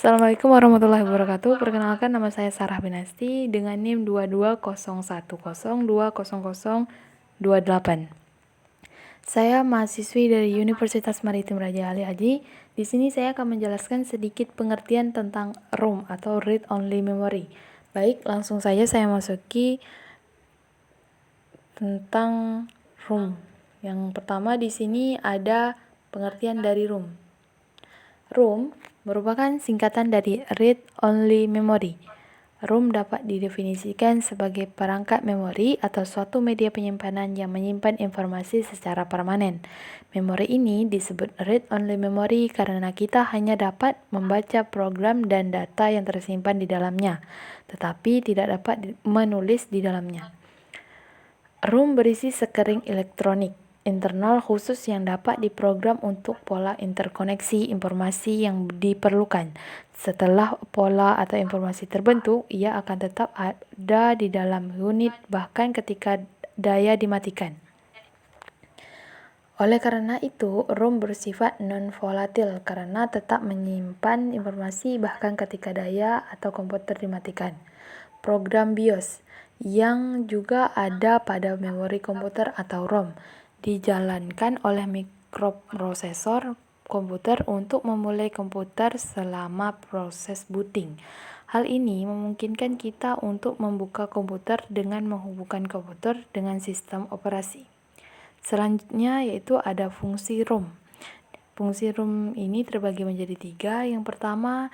Assalamualaikum warahmatullahi wabarakatuh. Perkenalkan, nama saya Sarah Binasti dengan NIM 22010200028. Saya mahasiswi dari Universitas Maritim Raja Ali Haji. Di sini saya akan menjelaskan sedikit pengertian tentang ROM atau Read Only Memory. Baik, langsung saja saya masuki tentang ROM. Yang pertama di sini ada pengertian dari ROM. ROM merupakan singkatan dari Read Only Memory. ROM dapat didefinisikan sebagai perangkat memori atau suatu media penyimpanan yang menyimpan informasi secara permanen. Memori ini disebut Read Only Memory karena kita hanya dapat membaca program dan data yang tersimpan di dalamnya, tetapi tidak dapat menulis di dalamnya. ROM berisi sekering elektronik internal khusus yang dapat diprogram untuk pola interkoneksi informasi yang diperlukan. Setelah pola atau informasi terbentuk, ia akan tetap ada di dalam unit bahkan ketika daya dimatikan. Oleh karena itu, ROM bersifat non-volatil karena tetap menyimpan informasi bahkan ketika daya atau komputer dimatikan. Program BIOS yang juga ada pada memori komputer atau ROM dijalankan oleh mikroprosesor komputer untuk memulai komputer selama proses booting. Hal ini memungkinkan kita untuk membuka komputer dengan menghubungkan komputer dengan sistem operasi. Selanjutnya yaitu ada fungsi ROM. Fungsi ROM ini terbagi menjadi 3. Yang pertama,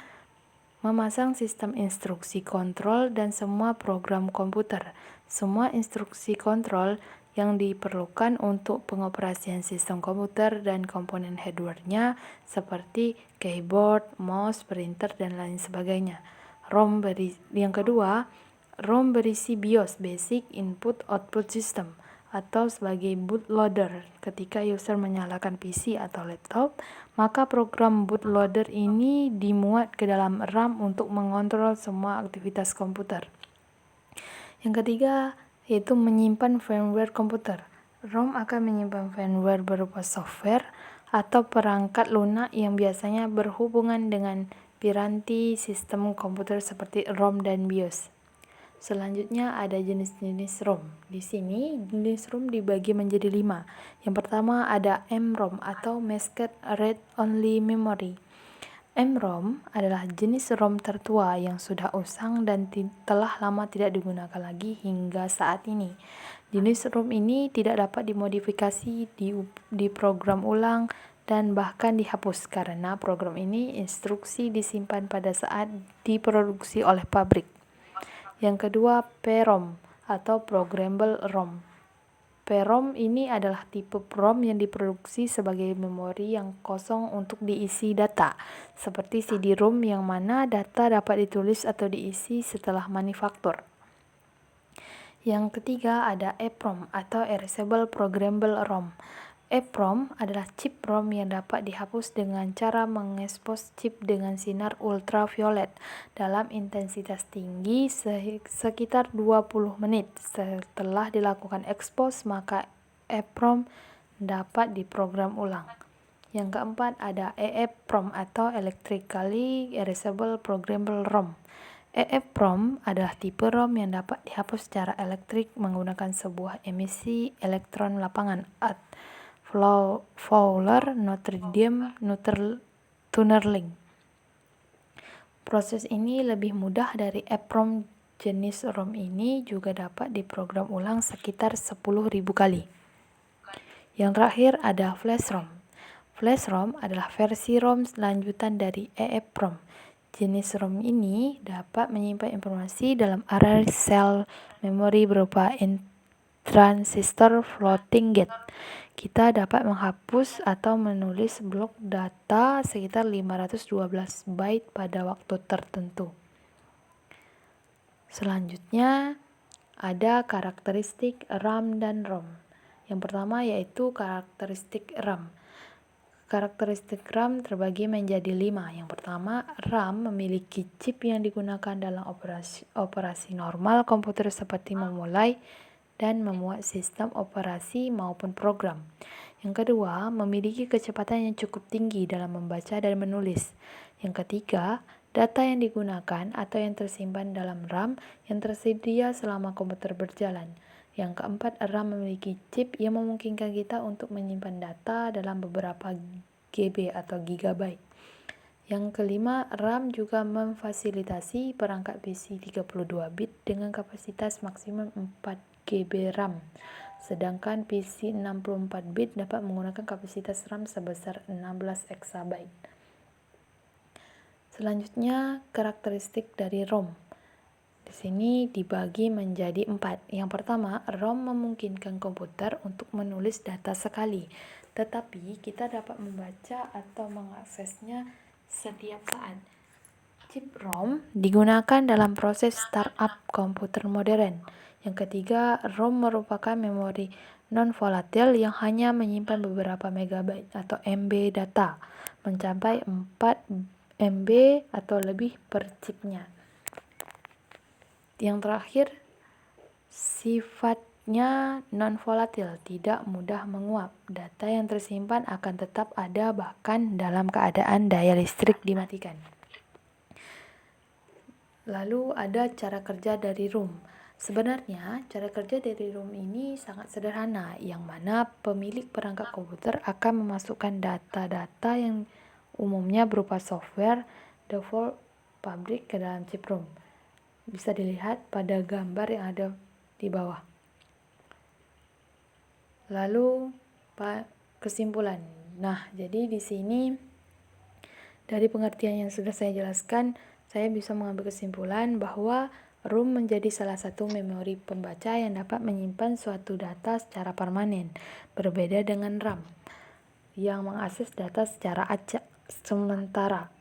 memasang sistem instruksi kontrol dan semua program komputer. Semua instruksi kontrol yang diperlukan untuk pengoperasian sistem komputer dan komponen hardware-nya seperti keyboard, mouse, printer, dan lain sebagainya. Yang kedua, ROM berisi BIOS, Basic Input Output System, atau sebagai bootloader. Ketika user menyalakan PC atau laptop, maka program bootloader ini dimuat ke dalam RAM untuk mengontrol semua aktivitas komputer. Yang ketiga, yaitu menyimpan firmware komputer. ROM akan menyimpan firmware berupa software atau perangkat lunak yang biasanya berhubungan dengan piranti sistem komputer seperti ROM dan BIOS. Selanjutnya ada jenis-jenis ROM. Di sini jenis ROM dibagi menjadi 5. Yang pertama ada MROM atau Masked Read Only Memory. MROM adalah jenis ROM tertua yang sudah usang dan telah lama tidak digunakan lagi hingga saat ini. Jenis ROM ini tidak dapat dimodifikasi, diprogram ulang, dan bahkan dihapus karena program ini instruksi disimpan pada saat diproduksi oleh pabrik. Yang kedua, PROM atau Programmable ROM. PROM ini adalah tipe ROM yang diproduksi sebagai memori yang kosong untuk diisi data, seperti CD-ROM yang mana data dapat ditulis atau diisi setelah manufaktur. Yang ketiga ada EPROM atau Erasable Programmable ROM. EPROM adalah chip ROM yang dapat dihapus dengan cara mengekspos chip dengan sinar ultraviolet dalam intensitas tinggi sekitar 20 menit. Setelah dilakukan ekspos, maka EPROM dapat diprogram ulang. Yang keempat ada EEPROM atau Electrically Erasable Programmable ROM. EEPROM adalah tipe ROM yang dapat dihapus secara elektrik menggunakan sebuah emisi elektron lapangan Fowler-Northrop tunneling. Proses ini lebih mudah dari EPROM. Jenis ROM ini juga dapat diprogram ulang sekitar 10.000 kali. Yang terakhir ada Flash ROM. Flash ROM adalah versi ROM lanjutan dari EEPROM. Jenis ROM ini dapat menyimpan informasi dalam area sel memori berupa transistor floating gate. Kita dapat menghapus atau menulis blok data sekitar 512 byte pada waktu tertentu. Selanjutnya ada karakteristik RAM dan ROM. Yang pertama yaitu karakteristik RAM. Karakteristik RAM terbagi menjadi 5. Yang pertama, RAM memiliki chip yang digunakan dalam operasi normal komputer seperti memulai dan memuat sistem operasi maupun program. Yang kedua, memiliki kecepatan yang cukup tinggi dalam membaca dan menulis. Yang ketiga, Data yang digunakan atau yang tersimpan dalam RAM yang tersedia selama komputer berjalan. Yang keempat, RAM memiliki chip yang memungkinkan kita untuk menyimpan data dalam beberapa GB atau gigabyte. Yang kelima, RAM juga memfasilitasi perangkat PC 32 bit dengan kapasitas maksimum 4 GB RAM. Sedangkan PC 64 bit dapat menggunakan kapasitas RAM sebesar 16 GB. Selanjutnya, karakteristik dari ROM. Di sini dibagi menjadi 4. Yang pertama, ROM memungkinkan komputer untuk menulis data sekali, tetapi kita dapat membaca atau mengaksesnya setiap saat. Chip ROM digunakan dalam proses startup komputer modern. Yang ketiga, ROM merupakan memori non-volatil yang hanya menyimpan beberapa megabyte atau MB data, mencapai 4 MB atau lebih per chipnya. Yang terakhir, sifatnya non-volatil, tidak mudah menguap. Data yang tersimpan akan tetap ada bahkan dalam keadaan daya listrik dimatikan. Lalu ada cara kerja dari ROM. Sebenarnya, cara kerja dari ROM ini sangat sederhana, yang mana pemilik perangkat komputer akan memasukkan data-data yang umumnya berupa software default pabrik ke dalam chip ROM. Bisa dilihat pada gambar yang ada di bawah. Lalu kesimpulan. Nah, jadi di sini dari pengertian yang sudah saya jelaskan, saya bisa mengambil kesimpulan bahwa ROM menjadi salah satu memori pembaca yang dapat menyimpan suatu data secara permanen, berbeda dengan RAM yang mengakses data secara acak sementara.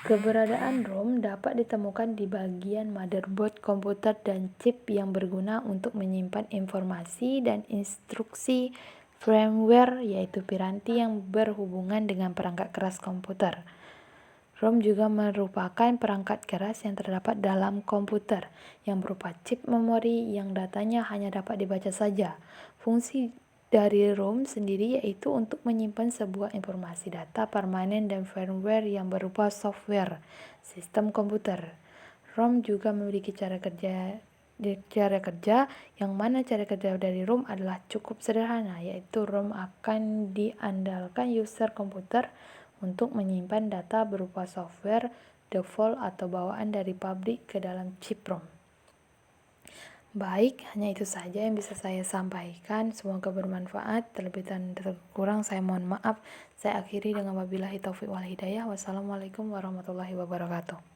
Keberadaan ROM dapat ditemukan di bagian motherboard komputer dan chip yang berguna untuk menyimpan informasi dan instruksi firmware, yaitu piranti yang berhubungan dengan perangkat keras komputer. ROM juga merupakan perangkat keras yang terdapat dalam komputer, yang berupa chip memori yang datanya hanya dapat dibaca saja. Fungsi dari ROM sendiri yaitu untuk menyimpan sebuah informasi data permanen dan firmware yang berupa software sistem komputer. ROM juga memiliki cara kerja yang mana cara kerja dari ROM adalah cukup sederhana, yaitu ROM akan diandalkan user komputer untuk menyimpan data berupa software default atau bawaan dari pabrik ke dalam chip ROM. Baik, hanya itu saja yang bisa saya sampaikan. Semoga bermanfaat. Terlebih dan terkurang saya mohon maaf. Saya akhiri dengan wabillahi taufiq wal hidayah. Wassalamualaikum warahmatullahi wabarakatuh.